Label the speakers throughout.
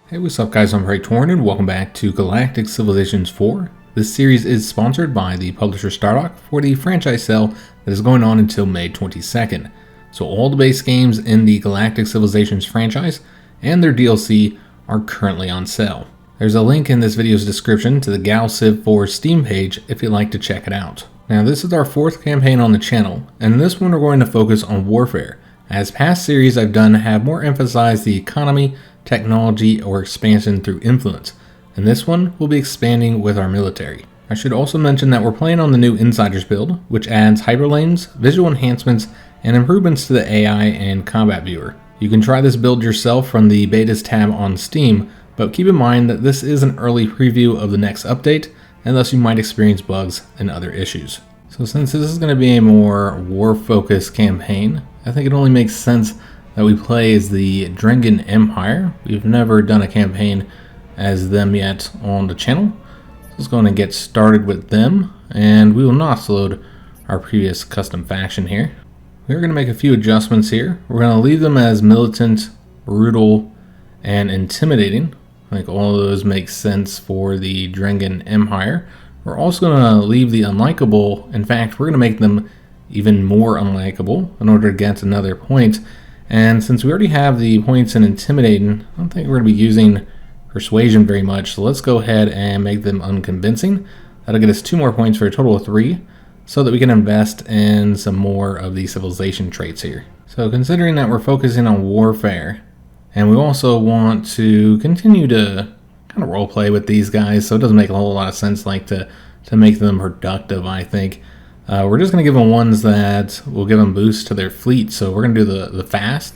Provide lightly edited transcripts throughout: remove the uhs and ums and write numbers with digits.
Speaker 1: Hey, what's up guys, I'm Praetorian and welcome back to Galactic Civilizations IV. This series is sponsored by the publisher Stardock for the franchise sale that is going on until May 22nd. So all the base games in the Galactic Civilizations franchise and their DLC are currently on sale. There's a link in this video's description to the Gal Civ 4 Steam page if you'd like to check it out. Now this is our fourth campaign on the channel, and in this one we're going to focus on warfare, as past series I've done have more emphasized the economy, technology, or expansion through influence. And this one will be expanding with our military. I should also mention that we're playing on the new Insiders build, which adds hyperlanes, visual enhancements, and improvements to the AI and combat viewer. You can try this build yourself from the betas tab on Steam, but keep in mind that this is an early preview of the next update, and thus you might experience bugs and other issues. So since this is going to be a more war-focused campaign, I think it only makes sense that we play as the Drengin Empire. We've never done a campaign as them yet on the channel. So let's go and get started with them, and we will not load our previous custom faction here. We're going to make a few adjustments here. We're going to leave them as militant, brutal, and intimidating. I think all of those make sense for the Drengin Empire. We're also going to leave the unlikable. In fact, we're going to make them even more unlikable in order to get another point. And since we already have the points in intimidating, I don't think we're going to be using persuasion very much. So let's go ahead and make them unconvincing. That'll get us 2 more points for a total of 3, so that we can invest in some more of the civilization traits here. So considering that we're focusing on warfare, and we also want to continue to kind of roleplay with these guys, so it doesn't make a whole lot of sense like to make them productive, I think. We're just going to give them ones that will give them boosts to their fleet. So we're going to do the fast.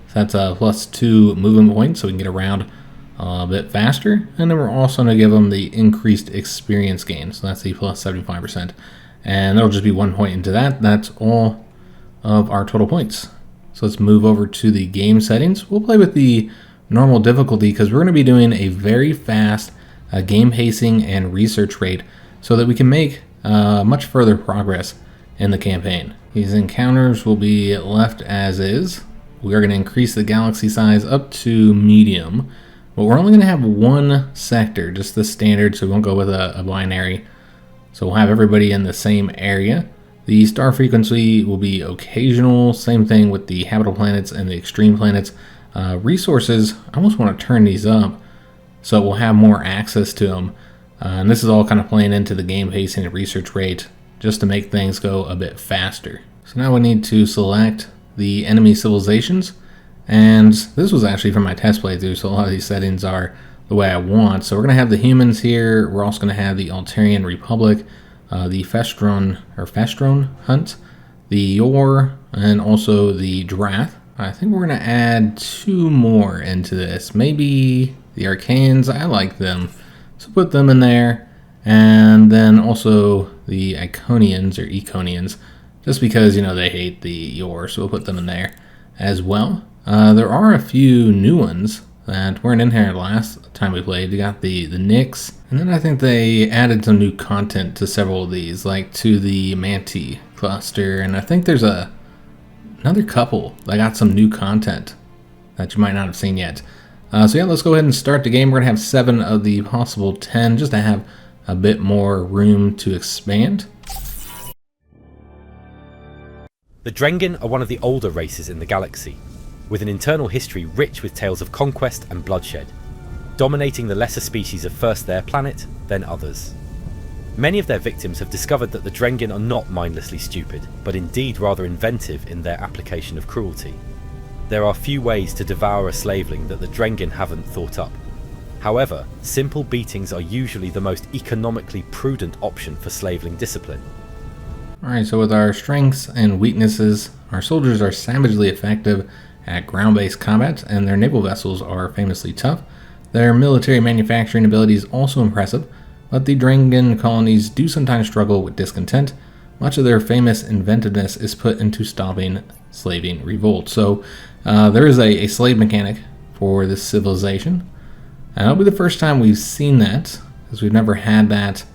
Speaker 1: So that's a +2 movement points, so we can get around a bit faster. And then we're also going to give them the increased experience gain. So that's the +75%. And that'll just be 1 point into that. That's all of our total points. So let's move over to the game settings. We'll play with the normal difficulty because we're going to be doing a very fast game pacing and research rate so that we can make much further progress in the campaign. These encounters will be left as is. We are going to increase the galaxy size up to medium, but we're only going to have 1 sector, just the standard, so we won't go with a binary. So we'll have everybody in the same area. The star frequency will be occasional, same thing with the habitable planets and the extreme planets. Resources, I almost want to turn these up so we'll have more access to them. And this is all kind of playing into the game pacing and research rate just to make things go a bit faster. So now we need to select the enemy civilizations, and this was actually from my test playthrough, so a lot of these settings are the way I want. So we're going to have the humans here, we're also going to have the Altarian Republic, the Festron Hunt, the Yor, and also the Drath. I think we're going to add 2 more into this, maybe the Arcanes. I like them. So put them in there, and then also the Iconians or Econians, just because, you know, they hate the Yor, so we'll put them in there as well. There are a few new ones that weren't in here last time we played. We got the Nyx, and then I think they added some new content to several of these, like to the Manti cluster, and I think there's another couple that got some new content that you might not have seen yet. So yeah, let's go ahead and start the game. We're going to have 7 of the possible 10, just to have a bit more room to expand.
Speaker 2: The Drengin are one of the older races in the galaxy, with an internal history rich with tales of conquest and bloodshed, dominating the lesser species of first their planet, then others. Many of their victims have discovered that the Drengin are not mindlessly stupid, but indeed rather inventive in their application of cruelty. There are few ways to devour a slaveling that the Drengin haven't thought up. However, simple beatings are usually the most economically prudent option for slaveling discipline.
Speaker 1: Alright, so with our strengths and weaknesses, our soldiers are savagely effective at ground-based combat, and their naval vessels are famously tough. Their military manufacturing ability is also impressive, but the Drengin colonies do sometimes struggle with discontent. Much of their famous inventiveness is put into stopping slaving revolt. So there is a slave mechanic for this civilization, and it'll be the first time we've seen that, because we've never had that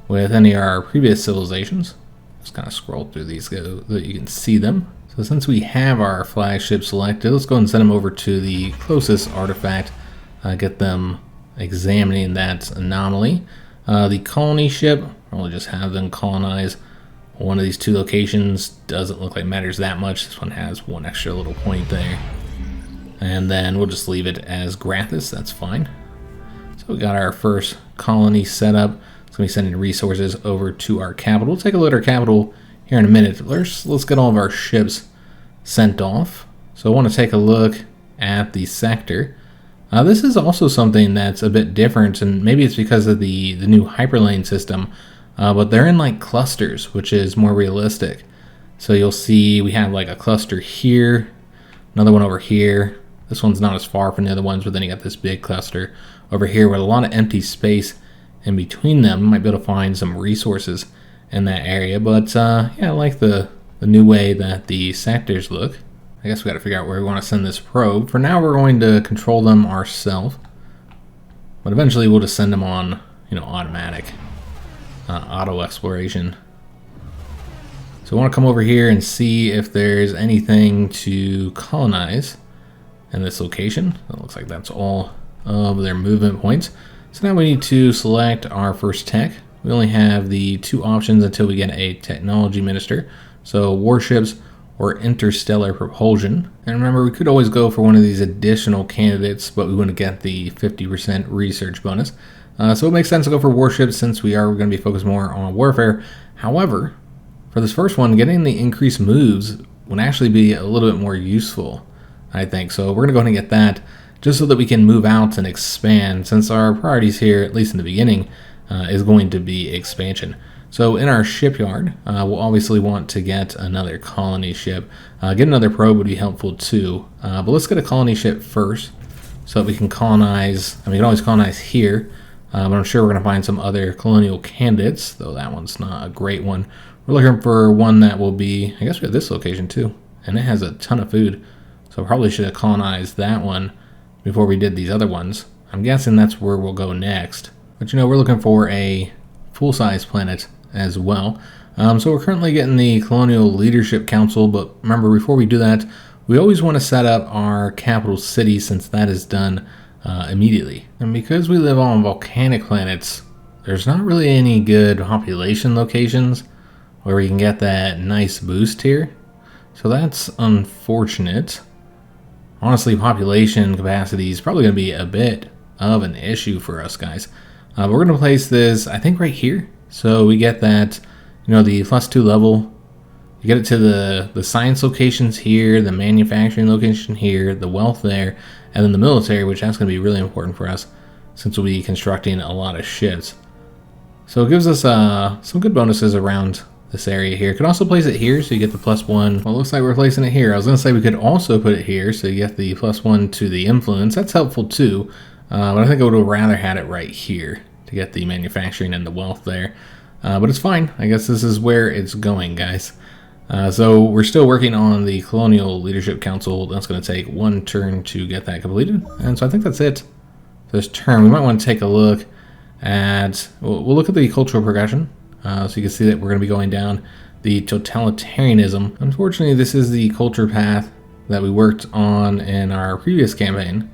Speaker 1: with any of our previous civilizations. Just kind of scroll through these so that you can see them. So since we have our flagship selected, let's go and send them over to the closest artifact get them examining that anomaly. The colony ship, I'll just have them colonize one of these two locations. Doesn't look like it matters that much. This one has one extra little point there. And then we'll just leave it as gratis, that's fine. So we got our first colony set up. It's going to be sending resources over to our capital. We'll take a look at our capital here in a minute. Let's get all of our ships sent off. So I want to take a look at the sector. This is also something that's a bit different, and maybe it's because of the new hyperlane system, but they're in like clusters, which is more realistic. So you'll see we have like a cluster here, another one over here. This one's not as far from the other ones, but then you got this big cluster over here with a lot of empty space in between them. You might be able to find some resources in that area, but yeah, I like the new way that the sectors look. I guess we got to figure out where we want to send this probe. For now, we're going to control them ourselves, but eventually we'll just send them on, automatic auto exploration. So I want to come over here and see if there's anything to colonize in this location. It looks like that's all of their movement points. So now we need to select our first tech. We only have the two options until we get a technology minister. So warships or interstellar propulsion. And remember, we could always go for one of these additional candidates, but we wouldn't get the 50% research bonus. So it makes sense to go for warships since we are going to be focused more on warfare. However, for this first one, getting the increased moves would actually be a little bit more useful, I think. So we're going to go ahead and get that just so that we can move out and expand, since our priorities here, at least in the beginning, is going to be expansion. So in our shipyard, we'll obviously want to get another colony ship. Get another probe would be helpful too, but let's get a colony ship first so that we can colonize. We can always colonize here, but I'm sure we're going to find some other colonial candidates, though that one's not a great one. We're looking for one that will be, I guess we have this location too, and it has a ton of food, so probably should have colonized that one before we did these other ones. I'm guessing that's where we'll go next. But we're looking for a full-size planet as well. So we're currently getting the Colonial Leadership Council, but remember, before we do that, we always want to set up our capital city, since that is done immediately. And because we live on volcanic planets, there's not really any good population locations where we can get that nice boost here. So that's unfortunate. Honestly, population capacity is probably going to be a bit of an issue for us guys. But we're going to place this, I think, right here. So we get that, the +2 level. You get it to the science locations here, the manufacturing location here, the wealth there, and then the military, which that's going to be really important for us since we'll be constructing a lot of ships. So it gives us some good bonuses around this area here. Could also place it here so you get the +1. Well, it looks like we're placing it here. I was going to say we could also put it here so you get the +1 to the influence. That's helpful too, but I think I would have rather had it right here to get the manufacturing and the wealth there. But it's fine. I guess this is where it's going, guys. So we're still working on the Colonial Leadership Council. That's going to take one turn to get that completed. And so I think that's it for this turn. We might want to take a look at, we'll look at the cultural progression. So you can see that we're going to be going down the totalitarianism. Unfortunately, this is the culture path that we worked on in our previous campaign,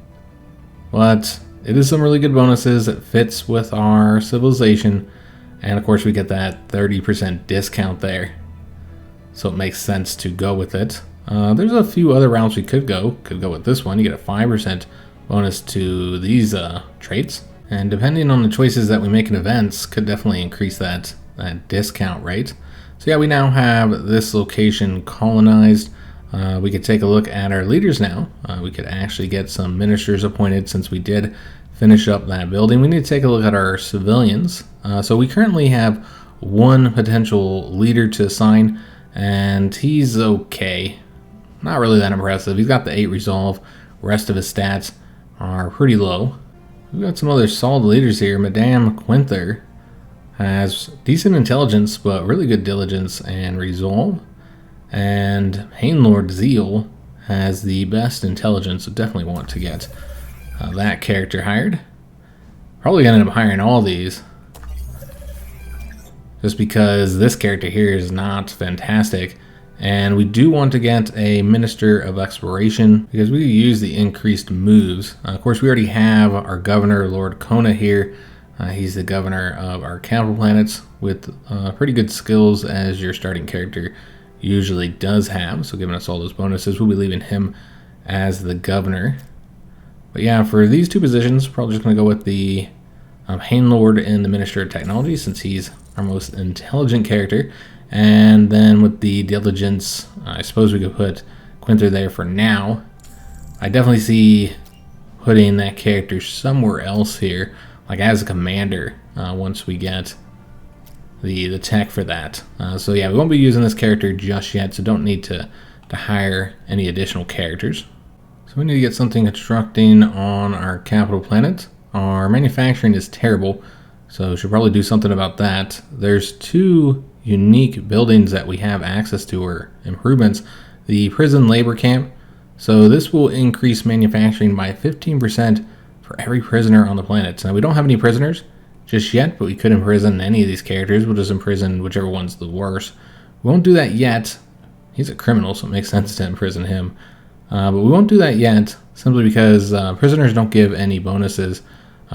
Speaker 1: but it is some really good bonuses. It fits with our civilization, and of course we get that 30% discount there, so it makes sense to go with it. There's a few other routes we could go with this one. You get a 5% bonus to these traits, and depending on the choices that we make in events, could definitely increase that discount rate. So yeah, we now have this location colonized. We could take a look at our leaders now. We could actually get some ministers appointed since we did finish up that building. We need to take a look at our civilians. So we currently have one potential leader to assign, and he's okay. Not really that impressive. He's got the 8 resolve. Rest of his stats are pretty low. We've got some other solid leaders here. Madame Quinther has decent intelligence, but really good diligence and resolve. And Hainlord Zeal has the best intelligence, so definitely want to get that character hired. Probably gonna end up hiring all these, just because this character here is not fantastic And we do want to get a Minister of Exploration because we use the increased moves. Of course, we already have our governor, Lord Kona here. He's the governor of our capital planets with pretty good skills as your starting character usually does have. So giving us all those bonuses, we'll be leaving him as the governor. But yeah, for these two positions, probably just going to go with the Lord and the Minister of Technology since he's our most intelligent character. And then with the diligence, I suppose we could put Quinther there for now. I definitely see putting that character somewhere else here, like as a commander, once we get the tech for that. So yeah, we won't be using this character just yet, so don't need to hire any additional characters. So we need to get something constructing on our capital planet. Our manufacturing is terrible, so we should probably do something about that. There's two unique buildings that we have access to, or improvements. The prison labor camp, so this will increase manufacturing by 15% for every prisoner on the planet. Now we don't have any prisoners just yet, but we could imprison any of these characters. We'll just imprison whichever one's the worst. We won't do that yet. He's a criminal, so it makes sense to imprison him. But we won't do that yet, simply because prisoners don't give any bonuses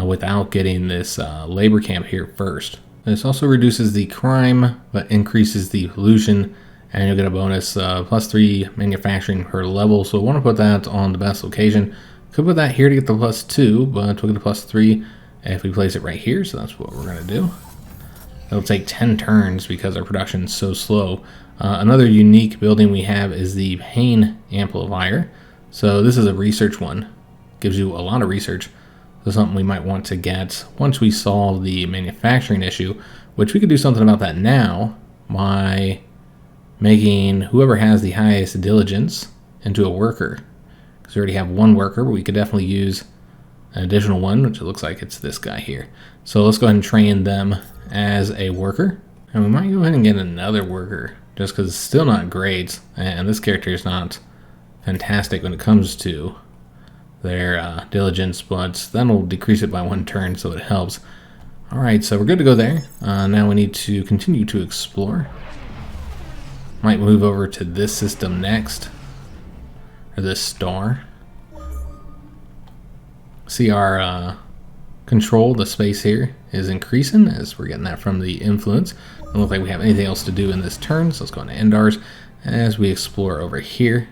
Speaker 1: without getting this labor camp here first. This also reduces the crime, but increases the pollution, and you'll get a bonus +3 manufacturing per level. So we want to put that on the best location. Could put that here to get the +2, but we'll get a +3 if we place it right here. So that's what we're going to do. It'll take 10 turns because our production is so slow. Another unique building we have is the pain amplifier. So this is a research one. Gives you a lot of research. So something we might want to get once we solve the manufacturing issue, which we could do something about that now by making whoever has the highest diligence into a worker. Because we already have one worker, but we could definitely use an additional one, which it looks like it's this guy here. So let's go ahead and train them as a worker. And we might go ahead and get another worker, just because it's still not great, and this character is not fantastic when it comes to their diligence, but then we'll decrease it by 1 turn, so it helps. Alright, so we're good to go there. Now we need to continue to explore. Might move over to this system next, or this star. See our control, the space here, is increasing as we're getting that from the influence. Doesn't look like we have anything else to do in this turn, so let's go into Endars as we explore over here.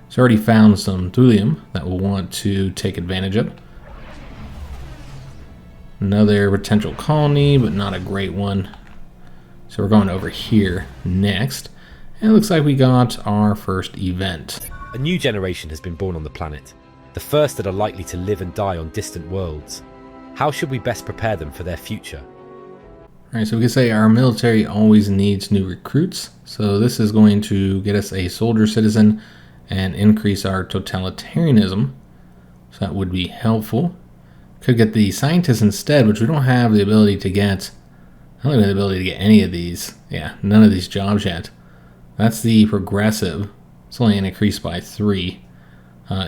Speaker 1: So already found some thulium that we'll want to take advantage of. Another potential colony, but not a great one. So we're going over here next. And it looks like we got our first event.
Speaker 2: A new generation has been born on the planet, the first that are likely to live and die on distant worlds. How should we best prepare them for their future?
Speaker 1: Alright, so we can say our military always needs new recruits. So this is going to get us a soldier citizen and increase our totalitarianism. So that would be helpful. Could get the scientists instead, which we don't have the ability to get. I don't have the ability to get any of these. Yeah, none of these jobs yet. That's the progressive. It's only an increase by 3.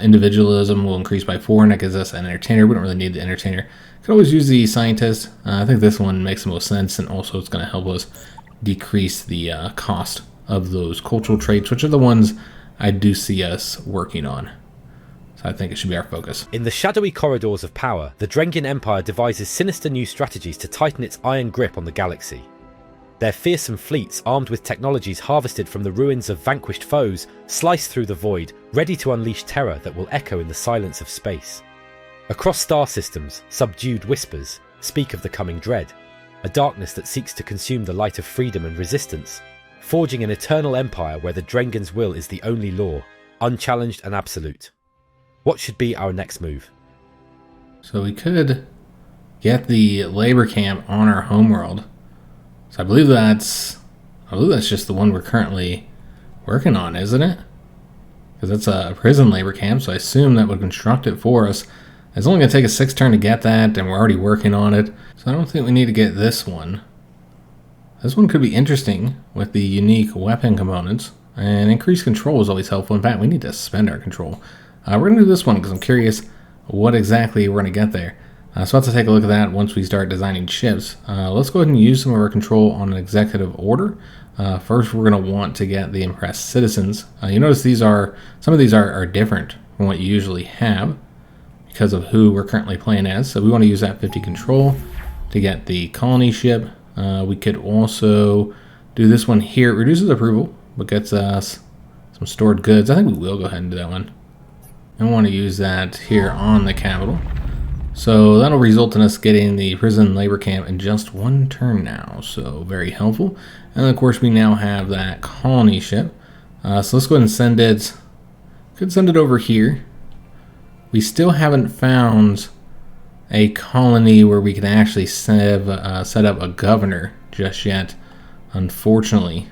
Speaker 1: Individualism will increase by 4, and that gives us an entertainer. We don't really need the entertainer. Could always use the scientist. I think this one makes the most sense, and also it's going to help us decrease the cost of those cultural traits, which are the ones I do see us working on. So I think it should be our focus.
Speaker 2: In the shadowy corridors of power, the Drengin Empire devises sinister new strategies to tighten its iron grip on the galaxy. Their fearsome fleets, armed with technologies harvested from the ruins of vanquished foes, slice through the void, ready to unleash terror that will echo in the silence of space. Across star systems, subdued whispers speak of the coming dread, a darkness that seeks to consume the light of freedom and resistance, forging an eternal empire where the Drengin's will is the only law, unchallenged and absolute. What should be our next move?
Speaker 1: So we could get the labor camp on our homeworld. So I believe that's just the one we're currently working on, isn't it? Because that's a prison labor camp, so I assume that would construct it for us. It's only going to take a 6 turn to get that, and we're already working on it. So I don't think we need to get this one. This one could be interesting with the unique weapon components, and increased control is always helpful. In fact, we need to spend our control. We're going to do this one because I'm curious what exactly we're going to get there. So we'll have to take a look at that once we start designing ships. Let's go ahead and use some of our control on an executive order. First, we're going to want to get the impressed citizens. You notice some of these are different from what you usually have because of who we're currently playing as. So we want to use that 50 control to get the colony ship. We could also do this one here. It reduces approval, but gets us some stored goods. I think we will go ahead and do that one. I want to use that here on the capital. So that'll result in us getting the prison labor camp in just one turn now. So very helpful. And of course we now have that colony ship. So let's go ahead and send it. Could send it over here. We still haven't found a colony where we can actually set up a governor just yet, unfortunately.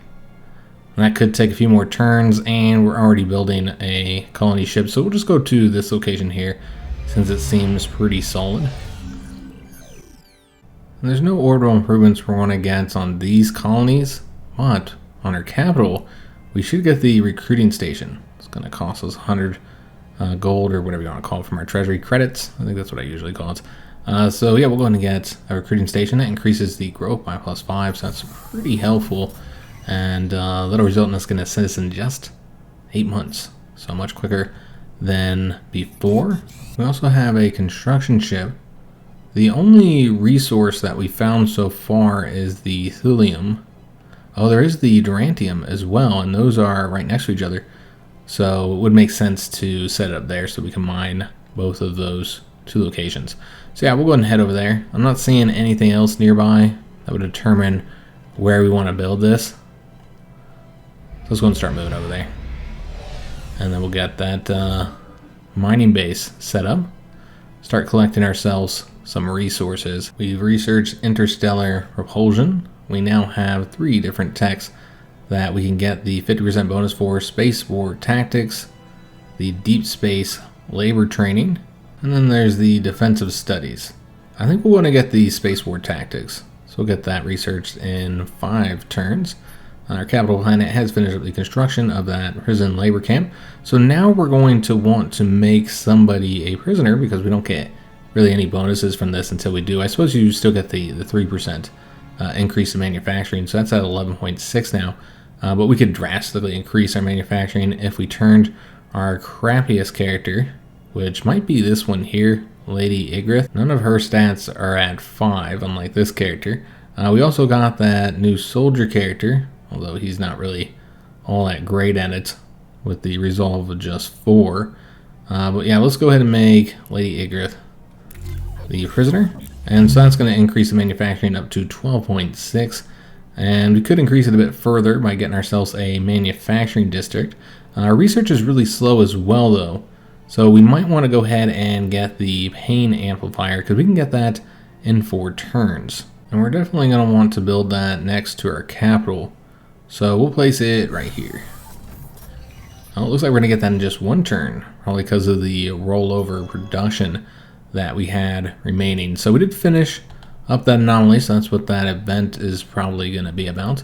Speaker 1: And that could take a few more turns, and we're already building a colony ship, so we'll just go to this location here since it seems pretty solid. And there's no orbital improvements we're going to get on these colonies, but on our capital we should get the recruiting station. It's going to cost us 100 gold, or whatever you want to call it, from our treasury credits. I think that's what I usually call it. So yeah, we'll go ahead and get a recruiting station. That increases the growth by +5, so that's pretty helpful. And that'll result in us getting a citizen in just 8 months, so much quicker than before. We also have a construction ship. The only resource that we found so far is the thulium. Oh, there is the durantium as well, and those are right next to each other. So it would make sense to set it up there so we can mine both of those two locations. So yeah, we'll go ahead and head over there. I'm not seeing anything else nearby that would determine where we want to build this. So let's go and start moving over there. And then we'll get that mining base set up. Start collecting ourselves some resources. We've researched interstellar propulsion. We now have 3 different techs that we can get the 50% bonus for: space war tactics, the deep space labor training, and then there's the defensive studies. I think we'll want to get the space war tactics, so we'll get that researched in 5 turns. Our capital planet has finished up the construction of that prison labor camp, so now we're going to want to make somebody a prisoner because we don't get really any bonuses from this until we do. I suppose you still get the 3% increase in manufacturing, so that's at 11.6 now. But we could drastically increase our manufacturing if we turned our crappiest character, which might be this one here, Lady Igrith. None of her stats are at 5, unlike this character. We also got that new soldier character, although he's not really all that great at it, with the resolve of just 4. But yeah, let's go ahead and make Lady Igrith the prisoner. And so that's going to increase the manufacturing up to 12.6. And we could increase it a bit further by getting ourselves a manufacturing district. Our research is really slow as well, though. So we might want to go ahead and get the pain amplifier, because we can get that in 4 turns. And we're definitely going to want to build that next to our capital. So we'll place it right here. Well, it looks like we're going to get that in just 1 turn, probably because of the rollover production that we had remaining. So we did finish up that anomaly, so that's what that event is probably going to be about.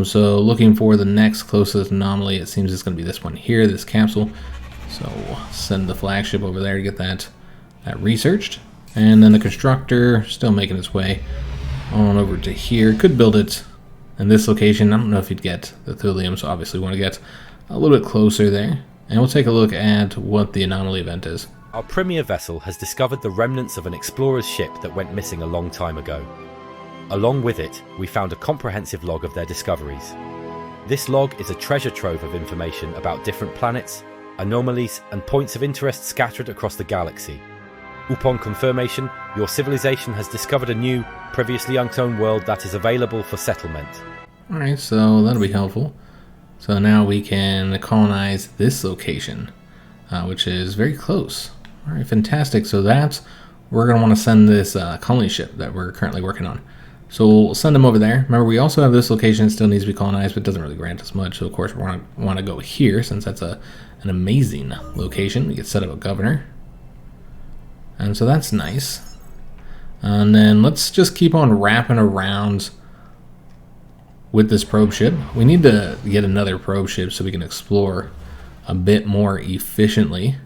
Speaker 1: So looking for the next closest anomaly, it seems it's going to be this one here, this capsule. So we'll send the flagship over there to get that researched. And then the constructor still making its way on over to here. Could build it in this location. I don't know if you'd get the thulium, so obviously we want to get a little bit closer there. And we'll take a look at what the anomaly event is.
Speaker 2: Our premier vessel has discovered the remnants of an explorer's ship that went missing a long time ago. Along with it, we found a comprehensive log of their discoveries. This log is a treasure trove of information about different planets, anomalies, and points of interest scattered across the galaxy. Upon confirmation, your civilization has discovered a new, previously unknown world that is available for settlement.
Speaker 1: Alright, so that'll be helpful. So now we can colonize this location, which is very close. Alright, fantastic. So we're going to want to send this colony ship that we're currently working on. So we'll send them over there. Remember, we also have this location that still needs to be colonized, but it doesn't really grant us much. So of course we want to go here, since that's an amazing location. We can set up a governor. And so that's nice. And then let's just keep on wrapping around with this probe ship. We need to get another probe ship so we can explore a bit more efficiently.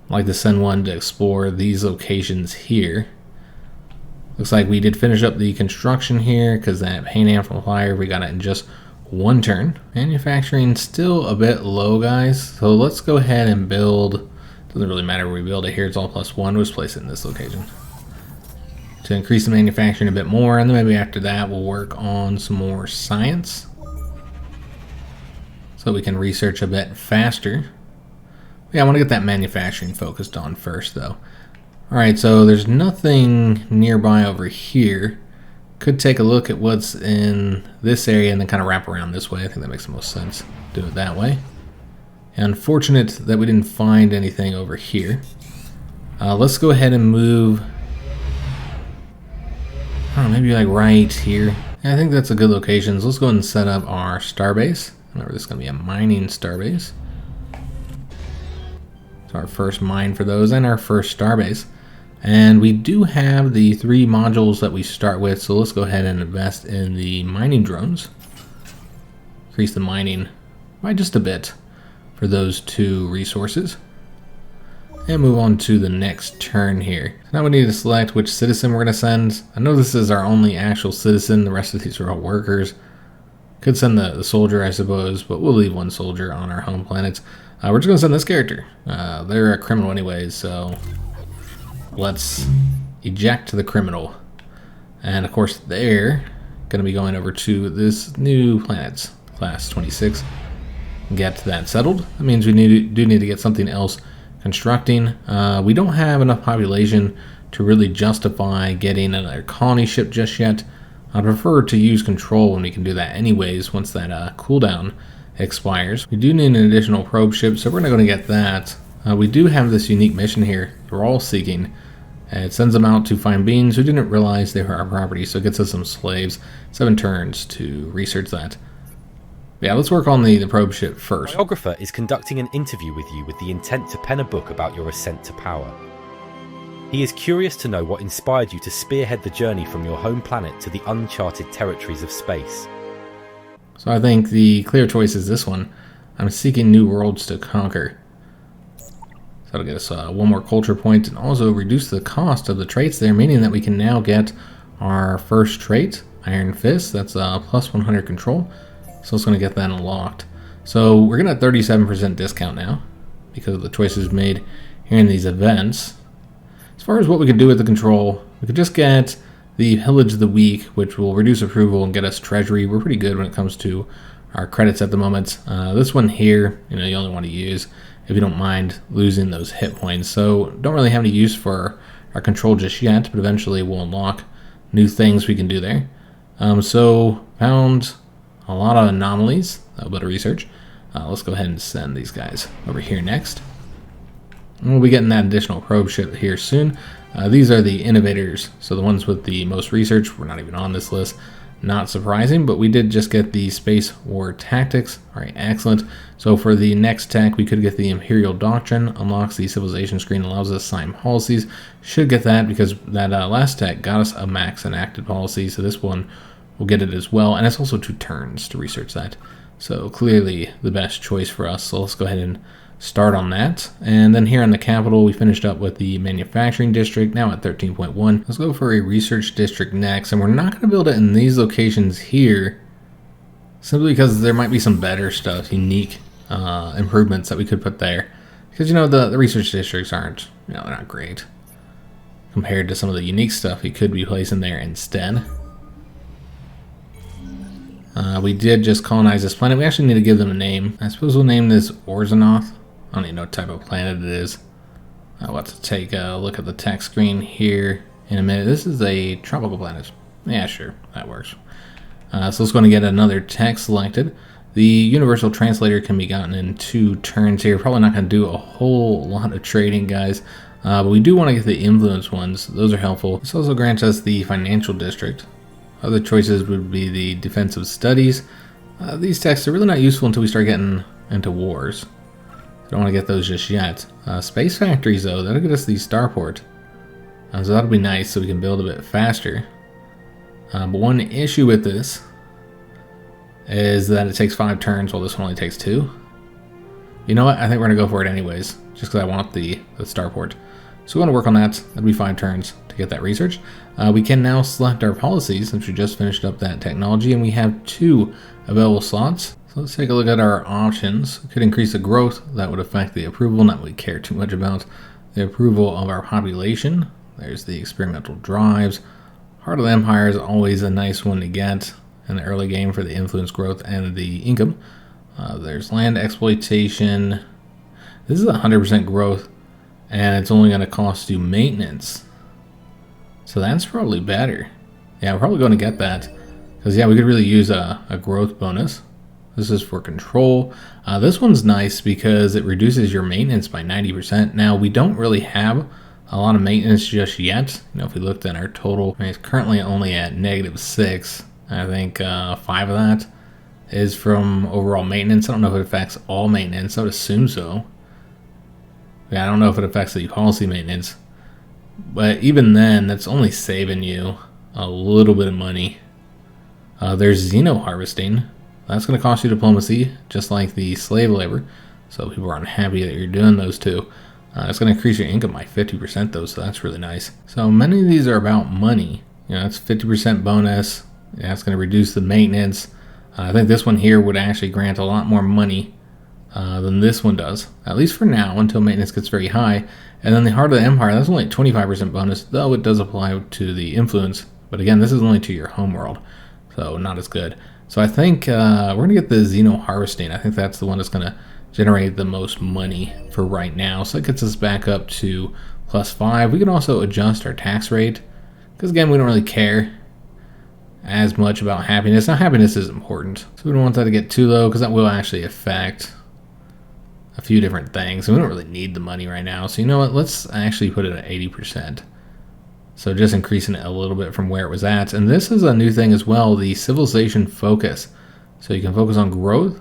Speaker 1: I'd like to send one to explore these locations here. Looks like we did finish up the construction here because that paint amplifier, we got it in just one turn. Manufacturing still a bit low, guys. So let's go ahead and build. Doesn't really matter where we build it here. It's all +1. Let's place it in this location to increase the manufacturing a bit more. And then maybe after that, we'll work on some more science so we can research a bit faster. Yeah, I want to get that manufacturing focused on first, though. Alright, so there's nothing nearby over here. Could take a look at what's in this area and then kind of wrap around this way. I think that makes the most sense. Do it that way. Unfortunate that we didn't find anything over here. Let's go ahead and move. I don't know, maybe like right here. Yeah, I think that's a good location. So let's go ahead and set up our starbase. Remember, this is going to be a mining starbase. It's our first mine for those and our first starbase. And we do have the 3 modules that we start with, so let's go ahead and invest in the mining drones. Increase the mining by just a bit for those 2 resources. And move on to the next turn here. So now we need to select which citizen we're going to send. I know this is our only actual citizen, the rest of these are all workers. Could send the soldier, I suppose, but we'll leave 1 soldier on our home planet. We're just going to send this character. They're a criminal anyways, so let's eject the criminal. And of course they're going to be going over to this new planet, class 26. Get that settled. That means we do need to get something else constructing. We don't have enough population to really justify getting another colony ship just yet. I'd prefer to use control when we can do that anyways once that cooldown expires. We do need an additional probe ship, so we're not going to get that. We do have this unique mission here, Thrall Seeking. It sends them out to find beings who didn't realize they were our property, so it gets us some slaves. 7 turns to research that. Yeah, let's work on the probe ship first.
Speaker 2: The biographer is conducting an interview with you with the intent to pen a book about your ascent to power. He is curious to know what inspired you to spearhead the journey from your home planet to the uncharted territories of space.
Speaker 1: So I think the clear choice is this one. I'm seeking new worlds to conquer. So that'll get us 1 more culture point and also reduce the cost of the traits there, meaning that we can now get our first trait, Iron Fist. That's plus 100 control. So it's going to get that unlocked. So we're going to 37% discount now because of the choices made here in these events. As far as what we could do with the control, we could just get the Pillage of the Week, which will reduce approval and get us treasury. We're pretty good when it comes to our credits at the moment. This one here, you only want to use if you don't mind losing those hit points. So don't really have any use for our control just yet, but eventually we'll unlock new things we can do there. So found a lot of anomalies, a little bit of research. Let's go ahead and send these guys over here next. And we'll be getting that additional probe ship here soon. These are the innovators, so the ones with the most research. We're not even on this list. Not surprising, but we did just get the Space War Tactics. All right, excellent. So for the next tech, we could get the Imperial Doctrine. Unlocks the civilization screen, allows us to sign policies. Should get that because that last tech got us a max enacted policy, so this one will get it as well. And it's also 2 turns to research that. So clearly the best choice for us. So let's go ahead and start on that. And then here in the capital, we finished up with the manufacturing district, now at 13.1. Let's go for a research district next, and we're not going to build it in these locations here simply because there might be some better stuff, unique improvements that we could put there, because the research districts aren't, they're not great compared to some of the unique stuff we could be placing there instead. We did just colonize this planet. We actually need to give them a name. I suppose we'll name this Orzanoth. I don't even know what type of planet it is. I'll have to take a look at the tech screen here in a minute. This is a tropical planet. Yeah, sure, that works. So let's go and get another tech selected. The universal translator can be gotten in 2 turns here. Probably not going to do a whole lot of trading, guys. But we do want to get the influence ones. Those are helpful. This also grants us the financial district. Other choices would be the defensive studies. These techs are really not useful until we start getting into wars. I don't want to get those just yet. Space factories, though, that'll get us the starport. So that'll be nice so we can build a bit faster. But one issue with this is that it takes 5 turns while this one only takes 2. You know what? I think we're going to go for it anyways, just because I want the starport. So we want to work on that. That'd be 5 turns to get that research. We can now select our policies since we just finished up that technology, and we have 2 available slots. So let's take a look at our options. We could increase the growth. That would affect the approval. Not really care too much about the approval of our population. There's the experimental drives. Heart of the Empire is always a nice one to get in the early game for the influence growth and the income. There's land exploitation. This is 100% growth, and it's only going to cost you maintenance. So that's probably better. Yeah, we're probably going to get that. Because, yeah, we could really use a growth bonus. This is for control. This one's nice because it reduces your maintenance by 90%. Now, we don't really have a lot of maintenance just yet. You know, if we looked at our total, I mean, it's currently only at -6. I think 5 of that is from overall maintenance. I don't know if it affects all maintenance. I would assume so. Yeah, I don't know if it affects the policy maintenance. But even then, that's only saving you a little bit of money. There's Xeno harvesting. That's going to cost you diplomacy, just like the slave labor. So people aren't happy that you're doing those two. It's going to increase your income by 50% though, so that's really nice. So many of these are about money. You know, it's 50% bonus. Yeah, it's going to reduce the maintenance. I think this one here would actually grant a lot more money than this one does, at least for now, until maintenance gets very high. And then the Heart of the Empire, that's only 25% bonus, though it does apply to the influence. But again, this is only to your homeworld, so not as good. So I think we're going to get the Xeno harvesting. I think that's the one that's going to generate the most money for right now. So it gets us back up to +5. We can also adjust our tax rate, because again, we don't really care as much about happiness. Now, happiness is important, so we don't want that to get too low, because that will actually affect a few different things, and we don't really need the money right now. So you know what, let's actually put it at 80%. So just increasing it a little bit from where it was at. And this is a new thing as well, the civilization focus. So you can focus on growth,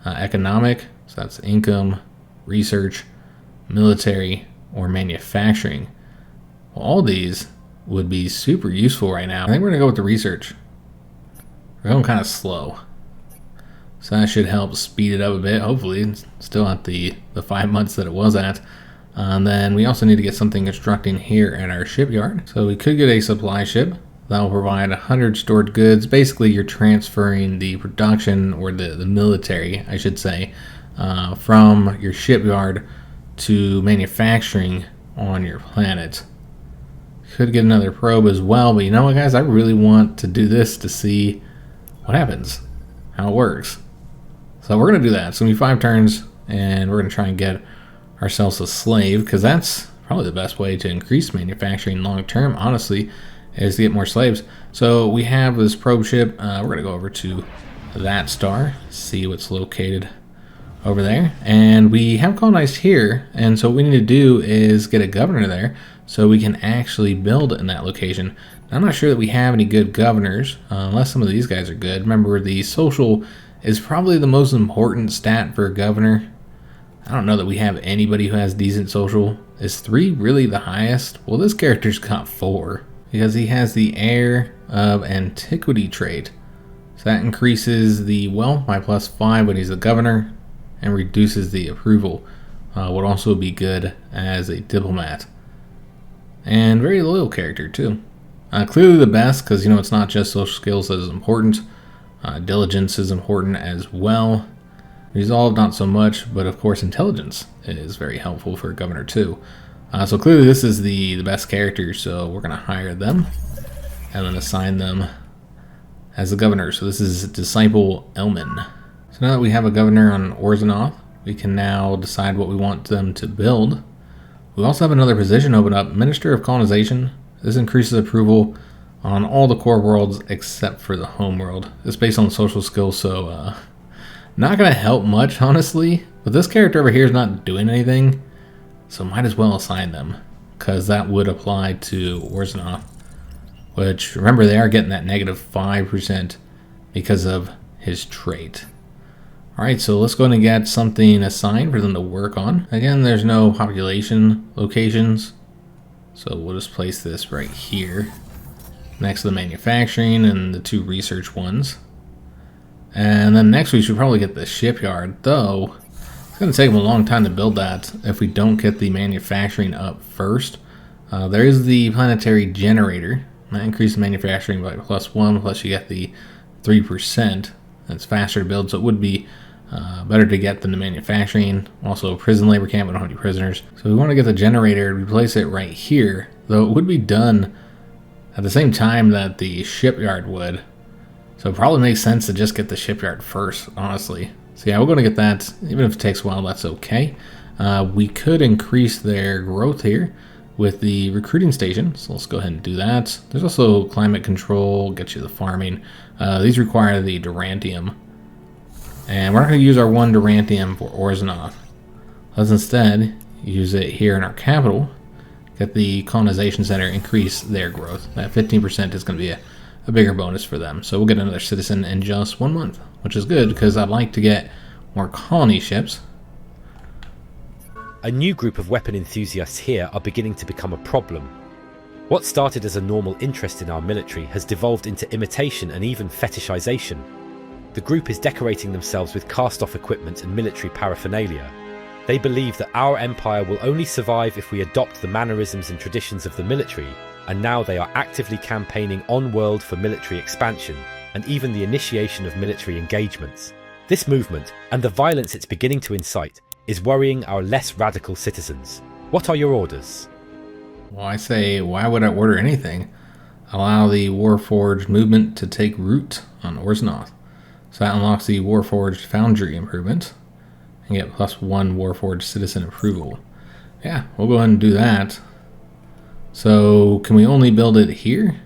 Speaker 1: economic, so that's income, research, military, or manufacturing. Well, all these would be super useful right now. I think we're gonna go with the research. We're going kind of slow, so that should help speed it up a bit. Hopefully it's still at the 5 months that it was at. And then we also need to get something constructing here at our shipyard. So we could get a supply ship that will provide 100 stored goods. Basically, you're transferring the production, or the military, I should say, from your shipyard to manufacturing on your planet. Could get another probe as well, but you know what, guys? I really want to do this to see what happens, how it works. So we're going to do that. It's going to be 5 turns, and we're going to try and get ourselves a slave, because that's probably the best way to increase manufacturing long term, honestly, is to get more slaves. So we have this probe ship. We're going to go over to that star, see what's located over there. And we have colonized here, and so what we need to do is get a governor there so we can actually build in that location. Now, I'm not sure that we have any good governors, unless some of these guys are good. Remember, the social is probably the most important stat for a governor. I don't know that we have anybody who has decent social. Is 3 really the highest? Well, this character's got 4, because he has the heir of antiquity trait. So that increases the wealth by +5 when he's the governor, and reduces the approval. Would also be good as a diplomat. And very loyal character too. Clearly the best, because you know, it's not just social skills that is important. Diligence is important as well. Resolve, not so much, but of course intelligence is very helpful for a governor too. So clearly this is the best character, so we're going to hire them and then assign them as the governor. So this is Disciple Elman. So now that we have a governor on Orzanoth, we can now decide what we want them to build. We also have another position open up, Minister of Colonization. This increases approval on all the core worlds except for the home world. It's based on social skills, so not going to help much, honestly. But this character over here is not doing anything, so might as well assign them, because that would apply to Orzanoth, which, remember, they are getting that -5% because of his trait. Alright, so let's go ahead and get something assigned for them to work on. Again, there's no population locations, so we'll just place this right here next to the manufacturing and the 2 research ones. And then next we should probably get the shipyard, though It's going to take them a long time to build that if we don't get the manufacturing up first. There is the planetary generator. That increases manufacturing by +1, plus you get the 3%. That's faster to build, so it would be better to get than the manufacturing. Also, prison labor camp, we don't have any prisoners. So we want to get the generator, replace it right here, though it would be done at the same time that the shipyard would. So it probably makes sense to just get the shipyard first, honestly. So yeah, we're going to get that. Even if it takes a while, that's okay. We could increase their growth here with the recruiting station. So let's go ahead and do that. There's also climate control, get you the farming. These require the Durantium. And we're not going to use our 1 Durantium for Orzhov. Let's instead use it here in our capital. Get the colonization center, increase their growth. That 15% is going to be a bigger bonus for them. So we'll get another citizen in just 1 month, which is good because I'd like to get more colony ships.
Speaker 2: A new group of weapon enthusiasts here are beginning to become a problem. What started as a normal interest in our military has devolved into imitation and even fetishization. The group is decorating themselves with cast-off equipment and military paraphernalia. They believe that our empire will only survive if we adopt the mannerisms and traditions of the military, and now they are actively campaigning on-world for military expansion, and even the initiation of military engagements. This movement, and the violence it's beginning to incite, is worrying our less radical citizens. What are your orders?
Speaker 1: Well, I say, why would I order anything? Allow the Warforged movement to take root on Orzhov. So that unlocks the Warforged Foundry improvement and get +1 Warforged citizen approval. Yeah, we'll go ahead and do that. So can we only build it here?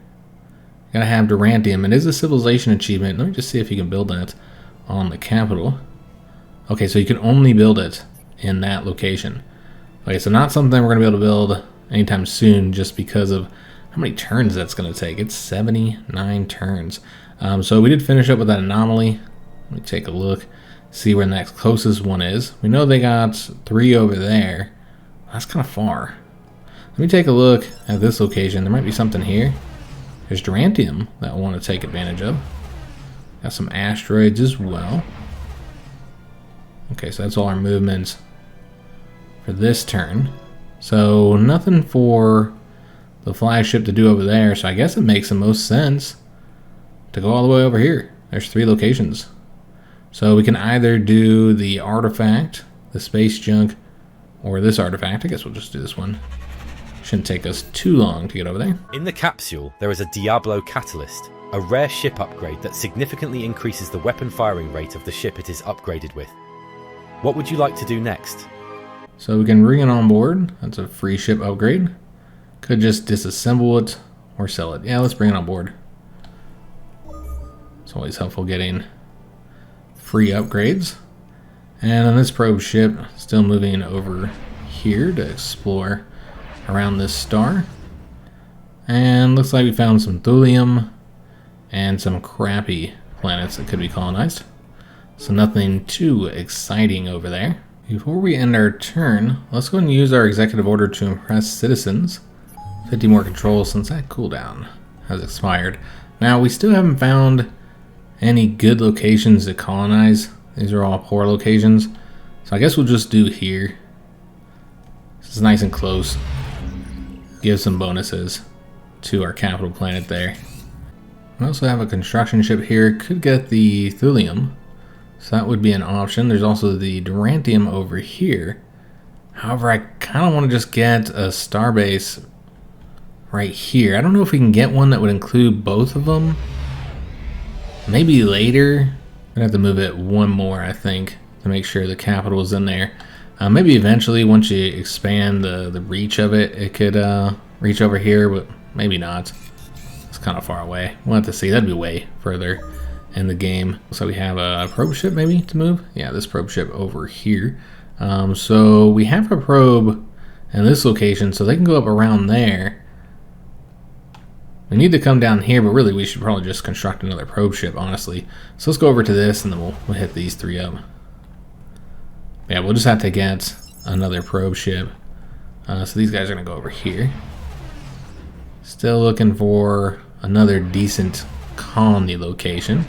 Speaker 1: Gotta have Durantium. It is a civilization achievement. Let me just see if you can build that on the capital. Okay, so you can only build it in that location. Okay, so not something we're gonna be able to build anytime soon just because of how many turns that's gonna take. It's 79 turns. So we did finish up with that anomaly. Let me take a look, see where the next closest one is. We know they got 3 over there. That's kind of far. Let me take a look at this location. There might be something here. There's Durantium that I want to take advantage of. Got some asteroids as well. Okay, so that's all our movements for this turn. So nothing for the flagship to do over there. So I guess it makes the most sense to go all the way over here. There's 3 locations. So we can either do the artifact, the space junk, or this artifact. I guess we'll just do this one. Shouldn't take us too long to get over there.
Speaker 2: In the capsule, there is a Diablo Catalyst, a rare ship upgrade that significantly increases the weapon firing rate of the ship it is upgraded with. What would you like to do next?
Speaker 1: So we can bring it on board. That's a free ship upgrade. Could just disassemble it or sell it. Yeah, let's bring it on board. It's always helpful getting free upgrades. And on this probe ship, still moving over here to explore around this star. And looks like we found some thulium and some crappy planets that could be colonized. So nothing too exciting over there. Before we end our turn, let's go and use our executive order to impress citizens. 50 more controls since that cooldown has expired. Now we still haven't found any good locations to colonize. These are all poor locations. So I guess we'll just do here. This is nice and close. Give some bonuses to our capital planet there. We also have a construction ship here. Could get the thulium. So that would be an option. There's also the Durantium over here. However, I kind of want to just get a starbase right here. I don't know if we can get one that would include both of them. Maybe later. I'm gonna have to move it 1 more, I think, to make sure the capital is in there. Maybe eventually, once you expand the reach of it, it could reach over here, but maybe not. It's kind of far away. We'll have to see. That'd be way further in the game. So we have a probe ship maybe to move. Yeah, this probe ship over here. So we have a probe in this location, so they can go up around there. We need to come down here, but really we should probably just construct another probe ship, honestly. So let's go over to this, and then we'll hit these 3 up. Yeah, we'll just have to get another probe ship. So these guys are going to go over here. Still looking for another decent colony location.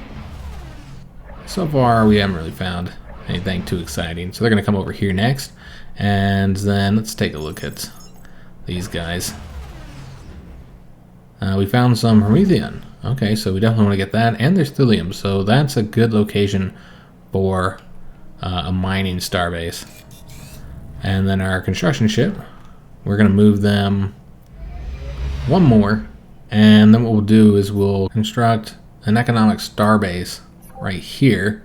Speaker 1: So far, we haven't really found anything too exciting. So they're going to come over here next. And then let's take a look at these guys. We found some Promethean. Okay, so we definitely want to get that. And there's Thulium, so that's a good location for a mining starbase. And then our construction ship, we're going to move them one more. And then what we'll do is we'll construct an economic starbase right here.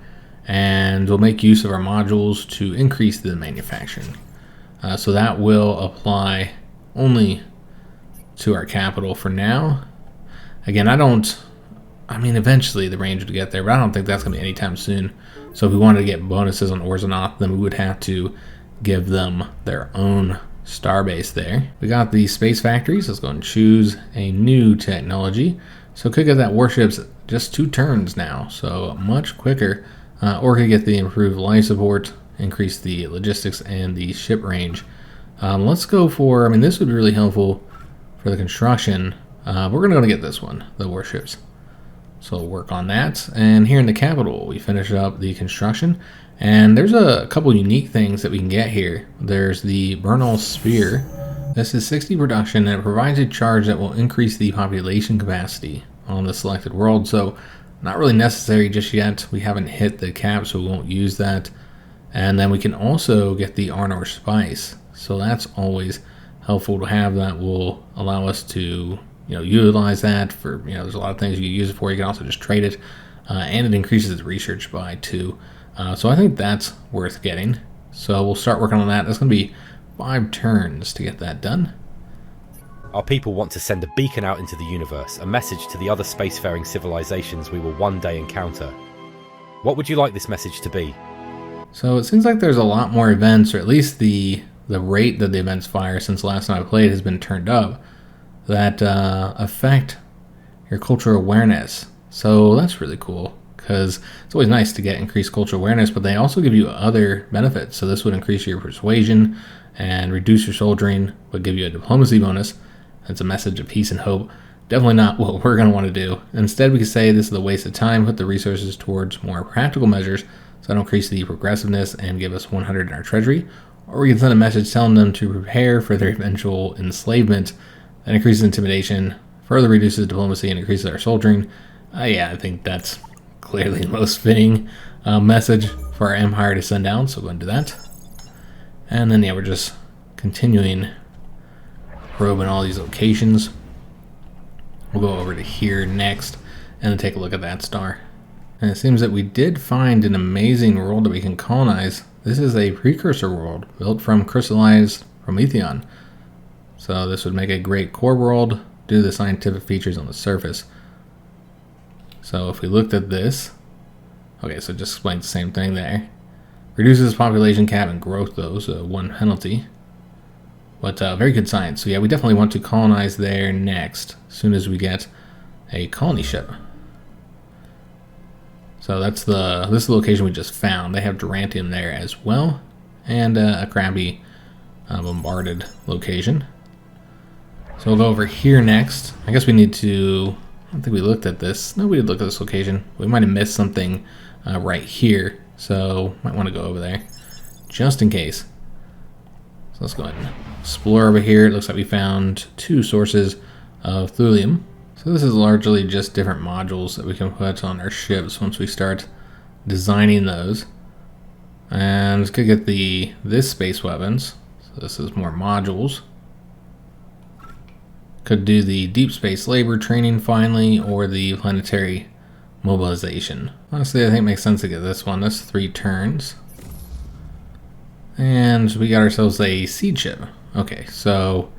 Speaker 1: And we'll make use of our modules to increase the manufacturing. So that will apply only to our capital for now. Again, I mean, eventually the range would get there, but I don't think that's going to be anytime soon. So if we wanted to get bonuses on Orzanoth, then we would have to give them their own starbase there. We got the space factories. Let's go and choose a new technology. So could get that warships just 2 turns now, so much quicker. Or could get the improved life support, increase the logistics and the ship range. Let's go for, I mean, this would be really helpful for the construction. We're going to get this one, the warships. So we'll work on that. And here in the capital, we finish up the construction. And there's a couple unique things that we can get here. There's the Bernal Sphere. This is 60 production, and it provides a charge that will increase the population capacity on the selected world. So not really necessary just yet. We haven't hit the cap, so we won't use that. And then we can also get the Arnor Spice. So that's always helpful to have. That will allow us to, utilize that for, there's a lot of things you can use it for. You can also just trade it. And it increases the research by 2. So I think that's worth getting. So we'll start working on that. That's going to be 5 turns to get that done.
Speaker 2: Our people want to send a beacon out into the universe, a message to the other spacefaring civilizations we will one day encounter. What would you like this message to be?
Speaker 1: So it seems like there's a lot more events, or at least the rate that the events fire since last time I played has been turned up, that affect your cultural awareness. So that's really cool, because it's always nice to get increased cultural awareness, but they also give you other benefits. So this would increase your persuasion and reduce your soldiering, but give you a diplomacy bonus. It's a message of peace and hope. Definitely not what we're going to want to do. Instead, we could say this is a waste of time, put the resources towards more practical measures, so that'll increase the progressiveness and give us 100 in our treasury. Or we can send a message telling them to prepare for their eventual enslavement. That increases intimidation, further reduces diplomacy, and increases our soldiering. Yeah, I think that's clearly the most fitting message for our empire to send out, so we'll go and do that. And then, yeah, we're just continuing probing all these locations. We'll go over to here next and then take a look at that star. And it seems that we did find an amazing world that we can colonize. This is a precursor world built from crystallized Promethean. So this would make a great core world due to the scientific features on the surface. So if we looked at this, okay, so it just explains the same thing there. Reduces population cap and growth though, so 1 penalty. But very good science. So yeah, we definitely want to colonize there next, as soon as we get a colony ship. So that's this is the location we just found. They have Durantium there as well, and a crappy bombarded location. So we'll go over here next. I guess we need to, I don't think we looked at this. No, we did look at this location. We might have missed something right here, so might want to go over there, just in case. So let's go ahead and explore over here. It looks like we found 2 sources of Thulium. So this is largely just different modules that we can put on our ships once we start designing those. And we could get this space weapons. So this is more modules. Could do the deep space labor training finally, or the planetary mobilization. Honestly, I think it makes sense to get this one. That's 3 turns. And we got ourselves a seed ship. Okay, so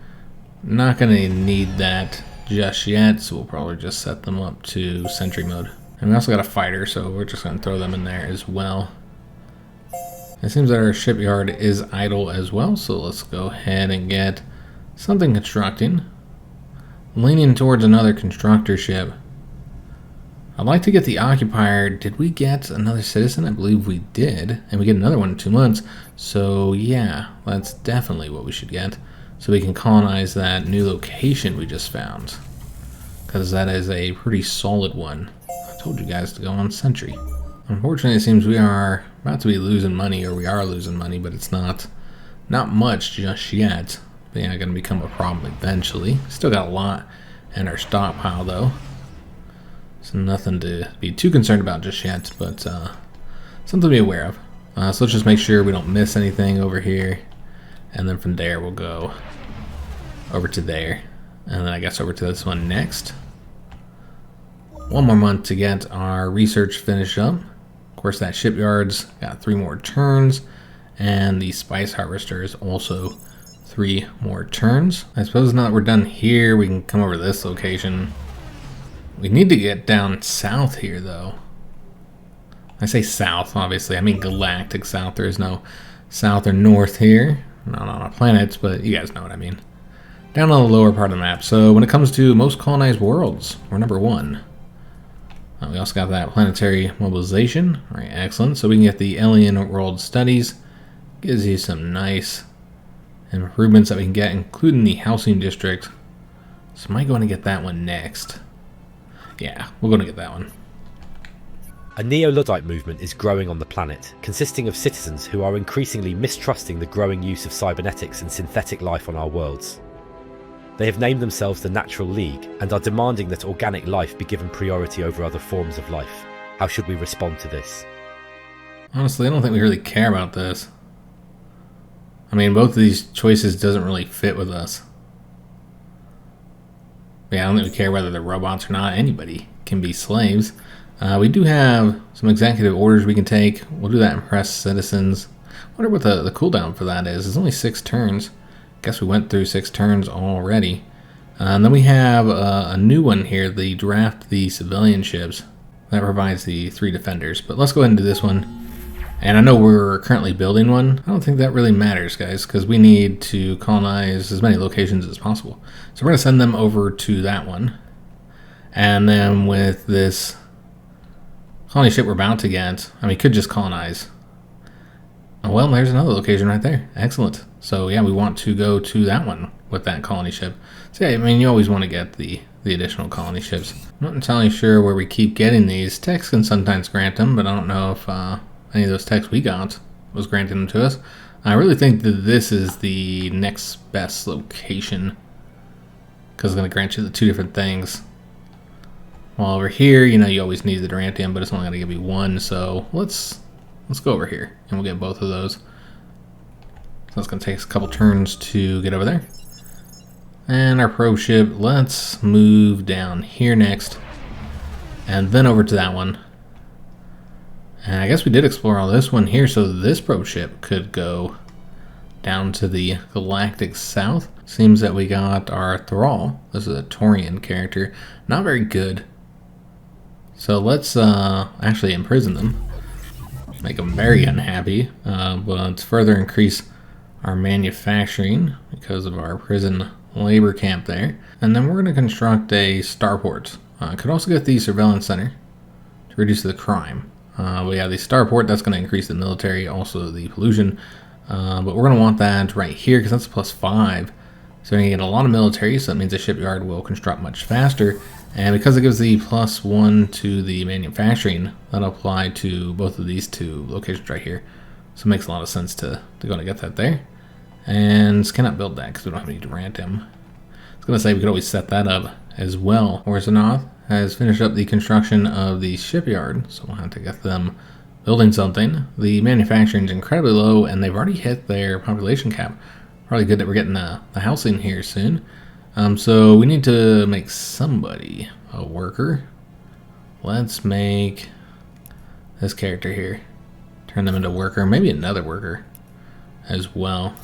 Speaker 1: not going to need that just yet, so we'll probably just set them up to sentry mode. And we also got a fighter, so we're just going to throw them in there as well. It seems that our shipyard is idle as well, so let's go ahead and get something constructing. Leaning towards another constructor ship. I'd like to get the occupier. Did we get another citizen? I believe we did, and we get another one in 2 months. So yeah, that's definitely what we should get, so we can colonize that new location we just found, because that is a pretty solid one. I told you guys to go on sentry. Unfortunately, it seems we are about to be losing money, or we are losing money, but it's not much just yet. But yeah, going to become a problem eventually. Still got a lot in our stockpile though, so nothing to be too concerned about just yet, but something to be aware of. So let's just make sure we don't miss anything over here, and then from there we'll go over to there, and then I guess over to this one next. One more month to get our research finished up. Of course, that shipyard's got 3 more turns, and the spice harvester is also 3 more turns. I suppose now that we're done here, we can come over to this location. We need to get down south here, though. I say south, obviously. I mean galactic south. There is no south or north here. Not on our planets, but you guys know what I mean. Down on the lower part of the map. So when it comes to most colonized worlds, we're number 1. We also got that planetary mobilization. All right, excellent. So we can get the alien world studies. Gives you some nice improvements that we can get, including the housing district. So am I going to get that one next? Yeah, we're going to get that one.
Speaker 2: A Neo-Luddite movement is growing on the planet, consisting of citizens who are increasingly mistrusting the growing use of cybernetics and synthetic life on our worlds. They have named themselves the Natural League and are demanding that organic life be given priority over other forms of life. How should we respond to this?
Speaker 1: Honestly, I don't think we really care about this. I mean, both of these choices doesn't really fit with us. Yeah, I don't think we care whether they're robots or not. Anybody can be slaves. We do have some executive orders we can take. We'll do that and impress citizens. I wonder what the cooldown for that is. It's only 6 turns. Guess we went through 6 turns already. And then we have a new one here, the draft the civilian ships. That provides the 3 defenders. But let's go ahead and do this one. And I know we're currently building one. I don't think that really matters, guys, because we need to colonize as many locations as possible. So we're going to send them over to that one. And then with this colony ship we're about to get, I mean, could just colonize. Oh, well, there's another location right there. Excellent. So yeah, we want to go to that one with that colony ship. So yeah, I mean, you always want to get the additional colony ships. I'm not entirely sure where we keep getting these. Techs can sometimes grant them, but I don't know if any of those techs we got was granting them to us. I really think that this is the next best location, because it's going to grant you the 2 different things. While over here, you know, you always need the Durantium, but it's only going to give you 1, so let's go over here, and we'll get both of those. So it's going to take us a couple turns to get over there. And our probe ship, let's move down here next, and then over to that one. And I guess we did explore all this one here, so this probe ship could go down to the Galactic South. Seems that we got our Thrall. This is a Praetorian character. Not very good. So let's actually imprison them. Make them very unhappy, but further increase our manufacturing because of our prison labor camp there. And then we're going to construct a starport. Could also get the surveillance center to reduce the crime. We have the starport, that's going to increase the military, also the pollution. But we're going to want that right here because that's +5. So we're going to get a lot of military, so that means the shipyard will construct much faster. And because it gives the +1 to the manufacturing, that'll apply to both of these 2 locations right here. So it makes a lot of sense to go and get that there. And cannot build that because we don't have any Durantium. I was going to say we could always set that up as well. Orzanoth has finished up the construction of the shipyard, so we'll have to get them building something. The manufacturing is incredibly low, and they've already hit their population cap. Probably good that we're getting the housing here soon. So we need to make somebody a worker. Let's make this character here. Turn them into worker, maybe another worker as well.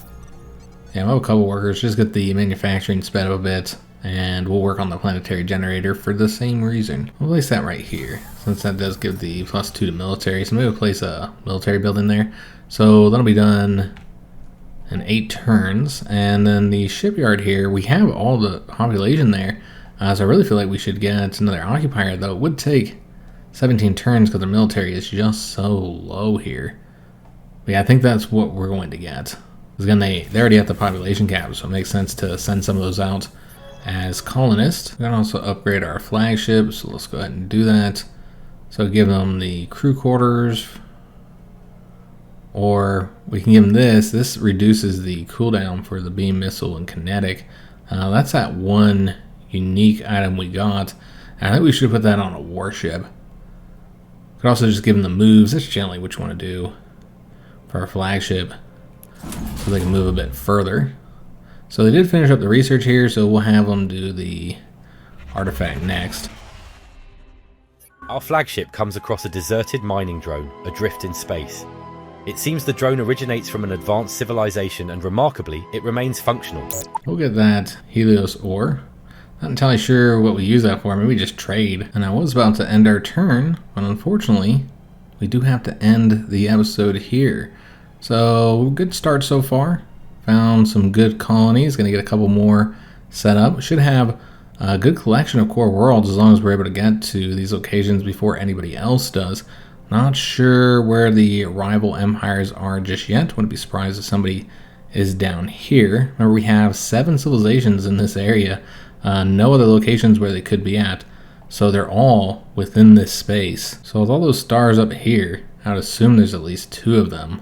Speaker 1: Yeah, we'll have a couple workers, just get the manufacturing sped up a bit, and we'll work on the planetary generator for the same reason. We'll place that right here, since that does give the +2 to military, so maybe we'll place a military building there. So that'll be done in 8 turns, and then the shipyard here, we have all the population there, so I really feel like we should get another occupier, though it would take 17 turns because the military is just so low here. But yeah, I think that's what we're going to get. Because again, they already have the population cap, so it makes sense to send some of those out as colonists. We can also upgrade our flagship, so let's go ahead and do that. So give them the crew quarters. or we can give him this. This reduces the cooldown for the beam missile and kinetic. That's that one unique item we got. And I think we should put that on a warship. Could also just give them the moves. That's generally what you want to do for our flagship, so they can move a bit further. So they did finish up the research here, so we'll have them do the artifact next.
Speaker 2: Our flagship comes across a deserted mining drone adrift in space. It seems the drone originates from an advanced civilization, and remarkably, it remains functional.
Speaker 1: We'll get that Helios ore. Not entirely sure what we use that for. Maybe just trade. And I was about to end our turn, but unfortunately, we do have to end the episode here. So, good start so far. Found some good colonies. Going to get a couple more set up. Should have a good collection of core worlds as long as we're able to get to these locations before anybody else does. Not sure where the rival empires are just yet. Wouldn't be surprised if somebody is down here. Remember, we have 7 civilizations in this area. No other locations where they could be at. So they're all within this space. So with all those stars up here, I would assume there's at least 2 of them.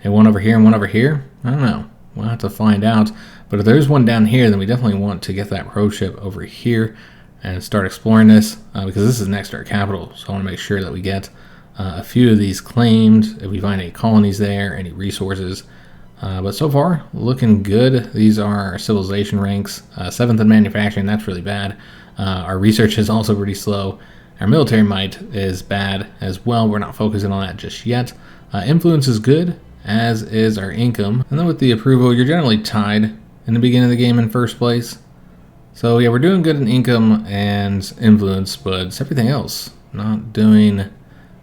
Speaker 1: And one over here and one over here? I don't know. We'll have to find out. But if there's one down here, then we definitely want to get that probe ship over here and start exploring this, because this is next to our capital. So I want to make sure that we get a few of these claimed, if we find any colonies there, any resources. But so far, looking good. These are our civilization ranks. 7th in manufacturing, that's really bad. Our research is also pretty slow. Our military might is bad as well. We're not focusing on that just yet. Influence is good, as is our income. And then with the approval, you're generally tied in the beginning of the game in first place. So yeah, we're doing good in income and influence, but it's everything else not doing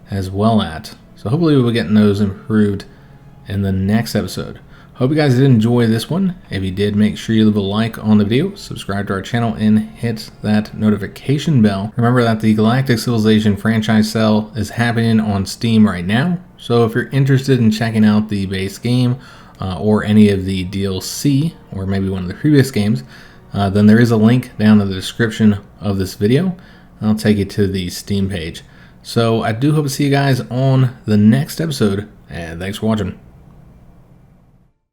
Speaker 1: as well at. So hopefully we'll be getting those improved in the next episode. Hope you guys did enjoy this one. If you did, make sure you leave a like on the video, subscribe to our channel, and hit that notification bell. Remember that the Galactic Civilization franchise sale is happening on Steam right now. So if you're interested in checking out the base game or any of the DLC, or maybe one of the previous games, then there is a link down in the description of this video. I'll take you to the Steam page. So I do hope to see you guys on the next episode, and thanks for watching.